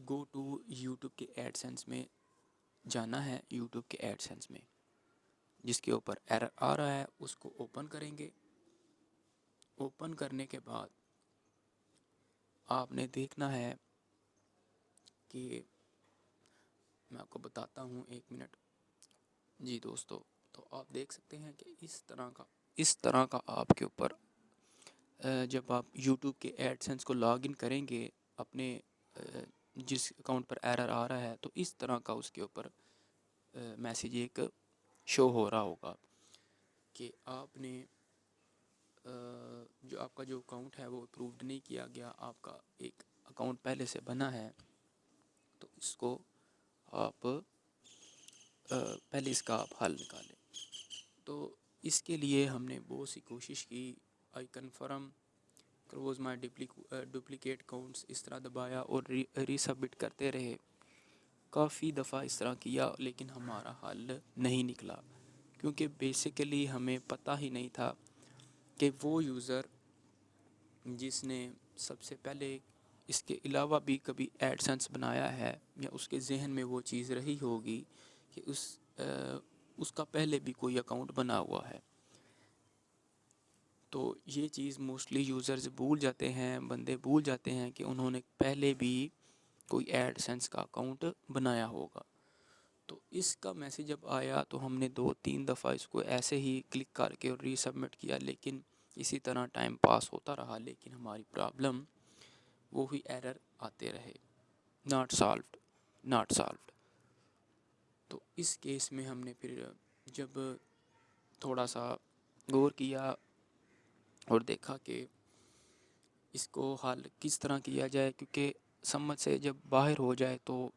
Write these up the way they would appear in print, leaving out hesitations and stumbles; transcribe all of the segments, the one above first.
Go to YouTube کے AdSense میں جانا ہے. یوٹیوب کے ایڈسنس میں جس کے اوپر ایرر آ رہا ہے اس کو اوپن کریں گے. اوپن کرنے کے بعد آپ نے دیکھنا ہے کہ میں آپ کو بتاتا ہوں 1 منٹ. جی دوستو، تو آپ دیکھ سکتے ہیں کہ اس طرح کا آپ کے اوپر جب آپ یوٹیوب کے ایڈسنس کو لاگ ان کریں گے اپنے جس اکاؤنٹ پر ایرر آ رہا ہے، تو اس طرح کا اس کے اوپر میسیج ایک شو ہو رہا ہوگا کہ آپ نے جو آپ کا جو اکاؤنٹ ہے وہ اپرووڈ نہیں کیا گیا. آپ کا ایک اکاؤنٹ پہلے سے بنا ہے، تو اس کو آپ پہلے اس کا آپ حل نکالیں. تو اس کے لیے ہم نے بہت سی کوشش کی. I confirm close my duplicate accounts اس طرح دبایا اور ری سبمٹ کرتے رہے. کافی دفعہ اس طرح کیا لیکن ہمارا حل نہیں نکلا، کیونکہ بیسیکلی ہمیں پتہ ہی نہیں تھا کہ وہ یوزر جس نے سب سے پہلے اس کے علاوہ بھی کبھی ایڈسنس بنایا ہے یا اس کے ذہن میں وہ چیز رہی ہوگی کہ اس کا پہلے بھی کوئی اکاؤنٹ بنا ہوا ہے. تو یہ چیز موسٹلی یوزرز بھول جاتے ہیں، بندے بھول جاتے ہیں کہ انہوں نے پہلے بھی کوئی ایڈسنس کا اکاؤنٹ بنایا ہوگا. تو اس کا میسیج جب آیا تو ہم نے 2-3 دفعہ اس کو ایسے ہی کلک کر کے ری سبمٹ کیا، لیکن اسی طرح ٹائم پاس ہوتا رہا. لیکن ہماری پرابلم وہی ایرر آتے رہے، ناٹ سالوڈ. تو اس کیس میں ہم نے پھر جب تھوڑا سا غور کیا اور دیکھا کہ اس کو حل کس طرح کیا جائے، کیونکہ سمجھ سے جب باہر ہو جائے تو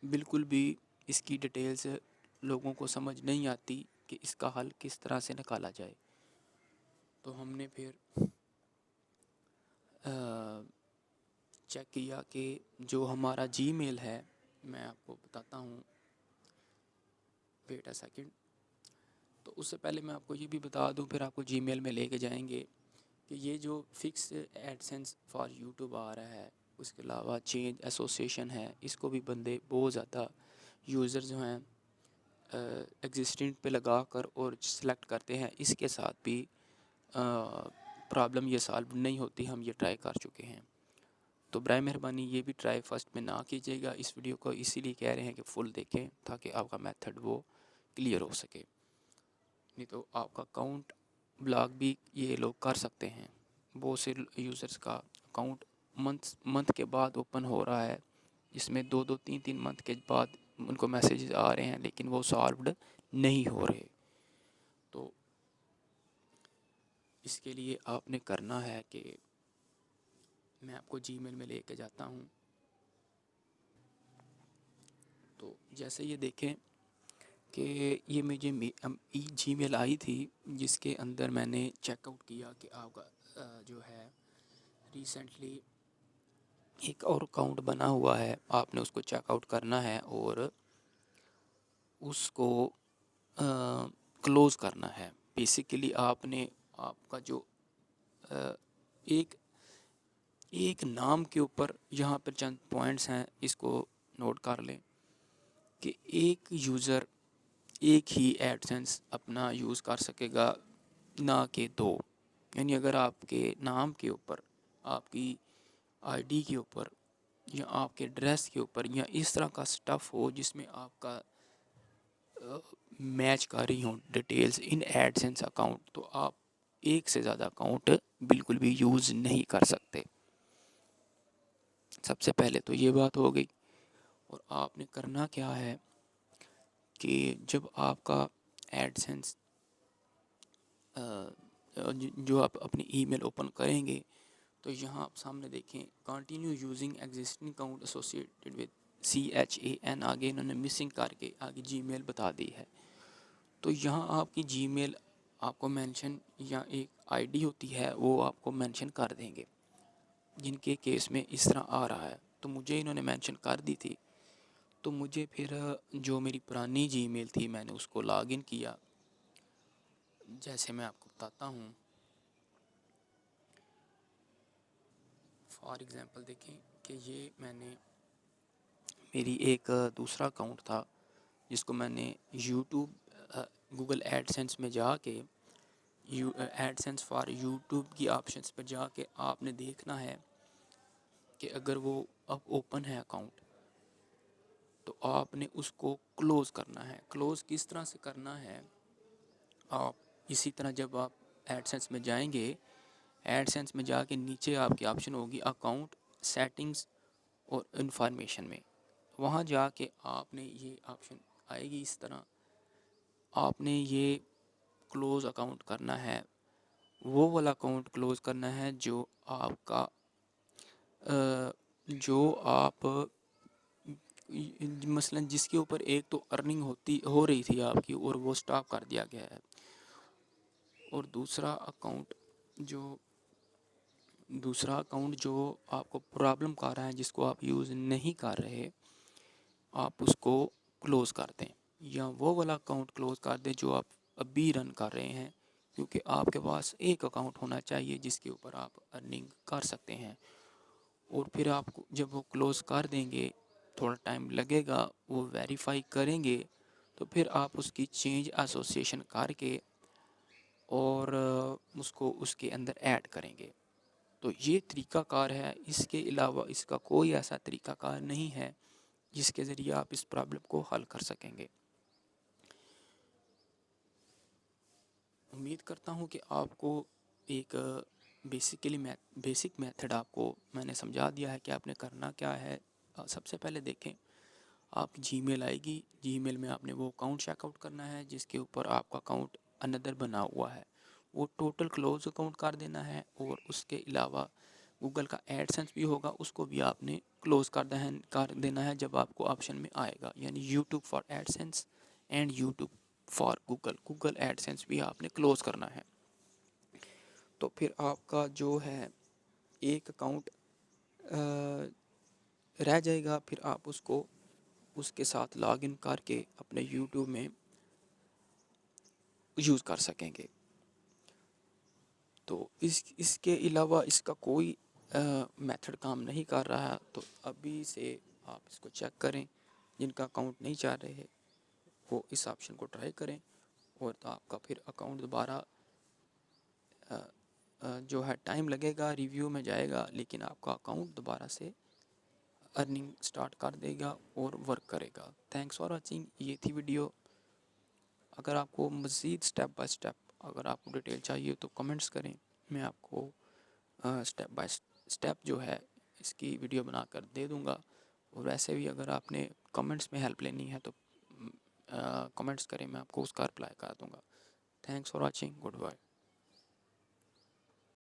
بالکل بھی اس کی ڈیٹیلز لوگوں کو سمجھ نہیں آتی کہ اس کا حل کس طرح سے نکالا جائے. تو ہم نے پھر چیک کیا کہ جو ہمارا جی میل ہے، میں آپ کو بتاتا ہوں، ویٹ اے سیکنڈ. تو اس سے پہلے میں آپ کو یہ بھی بتا دوں، پھر آپ کو جی میل میں لے کے جائیں گے کہ یہ جو فکس ایڈسنس فار یوٹیوب آ رہا ہے، اس کے علاوہ چینج ایسوسیشن ہے، اس کو بھی بندے بہت زیادہ یوزر جو ہیں ایگزسٹنگ پہ لگا کر اور سلیکٹ کرتے ہیں. اس کے ساتھ بھی پرابلم یہ سالو نہیں ہوتی. ہم یہ ٹرائی کر چکے ہیں. تو برائے مہربانی یہ بھی ٹرائی فرسٹ میں نہ کیجیے گا. اس ویڈیو کو اسی لیے کہہ رہے ہیں کہ فل دیکھیں تاکہ آپ کا میتھڈ وہ کلیئر ہو سکے. نہیں تو آپ کا اکاؤنٹ بلاک بھی یہ لوگ کر سکتے ہیں. بہت سے یوزرز کا اکاؤنٹ منتھ کے بعد اوپن ہو رہا ہے، جس میں 2-3 منتھ کے بعد ان کو میسیجز آ رہے ہیں لیکن وہ سالوڈ نہیں ہو رہے. تو اس کے لیے آپ نے کرنا ہے کہ میں آپ کو جی میل میں لے کے جاتا ہوں. تو جیسے یہ دیکھیں کہ یہ مجھے جی میل آئی تھی، جس کے اندر میں نے چیک آؤٹ کیا کہ آپ کا جو ہے ریسنٹلی ایک اور اکاؤنٹ بنا ہوا ہے. آپ نے اس کو چیک آؤٹ کرنا ہے اور اس کو کلوز کرنا ہے. بیسیکلی آپ نے آپ کا جو ایک نام کے اوپر یہاں پر چند پوائنٹس ہیں، اس کو نوٹ کر لیں کہ ایک یوزر ایک ہی ایڈسنس اپنا یوز کر سکے گا، نہ کہ 2. یعنی اگر آپ کے نام کے اوپر، آپ کی آئی ڈی کے اوپر یا آپ کے ایڈریس کے اوپر یا اس طرح کا سٹف ہو جس میں آپ کا میچ کر رہی ہوں ڈیٹیلز ان ایڈسنس اکاؤنٹ، تو آپ ایک سے زیادہ اکاؤنٹ بالکل بھی یوز نہیں کر سکتے. سب سے پہلے تو یہ بات ہو گئی. اور آپ نے کرنا کیا ہے کہ جب آپ کا ایڈسنس جو آپ اپنی ای میل اوپن کریں گے تو یہاں آپ سامنے دیکھیں continue using existing account associated with CHAN، آگے انہوں نے مسنگ کر کے آگے جی میل بتا دی ہے. تو یہاں آپ کی جی میل آپ کو مینشن یا ایک آئی ڈی ہوتی ہے وہ آپ کو مینشن کر دیں گے جن کے کیس میں اس طرح آ رہا ہے. تو مجھے انہوں نے مینشن کر دی تھی. تو مجھے پھر جو میری پرانی جی میل تھی میں نے اس کو لاگ ان کیا. جیسے میں آپ کو بتاتا ہوں، فار ایگزامپل دیکھیں کہ یہ میں نے میری ایک دوسرا اکاؤنٹ تھا جس کو میں نے یوٹیوب گوگل ایڈ سینس میں جا کے ایڈ سینس فار یوٹیوب کی آپشنس پہ جا کے آپ نے دیکھنا ہے کہ اگر وہ اب اوپن ہے اکاؤنٹ تو آپ نے اس کو کلوز کرنا ہے. کلوز کس طرح سے کرنا ہے؟ آپ اسی طرح جب آپ ایڈ سینس میں جائیں گے، ایڈ سینس میں جا کے نیچے آپ کی آپشن ہوگی اکاؤنٹ سیٹنگز اور انفارمیشن میں، وہاں جا کے آپ نے یہ آپشن آئے گی اس طرح، آپ نے یہ کلوز اکاؤنٹ کرنا ہے. وہ والا اکاؤنٹ کلوز کرنا ہے جو آپ کا جو آپ مثلا جس کے اوپر ایک تو ارننگ ہو رہی تھی آپ کی اور وہ سٹاپ کر دیا گیا ہے، اور دوسرا اکاؤنٹ جو آپ کو پرابلم کر رہا ہے، جس کو آپ یوز نہیں کر رہے، آپ اس کو کلوز کر دیں، یا وہ والا اکاؤنٹ کلوز کر دیں جو آپ ابھی رن کر رہے ہیں، کیونکہ آپ کے پاس ایک اکاؤنٹ ہونا چاہیے جس کے اوپر آپ ارننگ کر سکتے ہیں. اور پھر آپ جب وہ کلوز کر دیں گے، تھوڑا ٹائم لگے گا، وہ ویریفائی کریں گے، تو پھر آپ اس کی چینج ایسوسیشن کر کے اور اس کو اس کے اندر ایڈ کریں گے. تو یہ طریقہ کار ہے، اس کے علاوہ اس کا کوئی ایسا طریقہ کار نہیں ہے جس کے ذریعے آپ اس پرابلم کو حل کر سکیں گے. امید کرتا ہوں کہ آپ کو ایک بیسک میتھڈ آپ کو میں نے سمجھا دیا ہے کہ آپ نے کرنا کیا ہے. سب سے پہلے دیکھیں، آپ جی میل آئے گی، جی میل میں آپ نے وہ اکاؤنٹ چیک آؤٹ کرنا ہے جس کے اوپر آپ کا اکاؤنٹ اندر بنا ہوا ہے، وہ ٹوٹل کلوز اکاؤنٹ کر دینا ہے. اور اس کے علاوہ گوگل کا ایڈ سینس بھی ہوگا، اس کو بھی آپ نے کلوز کر دینا ہے جب آپ کو آپشن میں آئے گا، یعنی YouTube for AdSense and YouTube for Google AdSense بھی آپ نے کلوز کرنا ہے. تو پھر آپ کا جو ہے ایک اکاؤنٹ رہ جائے گا، پھر آپ اس کو اس کے ساتھ لاگ ان کر کے اپنے یوٹیوب میں یوز کر سکیں گے. تو اس کے علاوہ اس کا کوئی میتھڈ کام نہیں کر رہا، تو ابھی سے آپ اس کو چیک کریں. جن کا اکاؤنٹ نہیں چاہ رہے وہ اس آپشن کو ٹرائی کریں، اور تو آپ کا پھر اکاؤنٹ دوبارہ جو ہے ٹائم لگے گا، ریویو میں جائے گا، لیکن آپ کا اکاؤنٹ دوبارہ سے ارننگ سٹارٹ کر دے گا اور ورک کرے گا. Thanks for watching. یہ تھی ویڈیو. اگر آپ کو مزید سٹیپ بائی سٹیپ اگر آپ کو ڈیٹیل چاہیے تو کمنٹس کریں، میں آپ کو سٹیپ بائی سٹیپ جو ہے اس کی ویڈیو بنا کر دے دوں گا. اور ویسے بھی اگر آپ نے کمنٹس میں ہیلپ لینی ہے تو کمنٹس کریں، میں آپ کو اس کا رپلائی کر دوں گا. Thanks for watching. Good bye.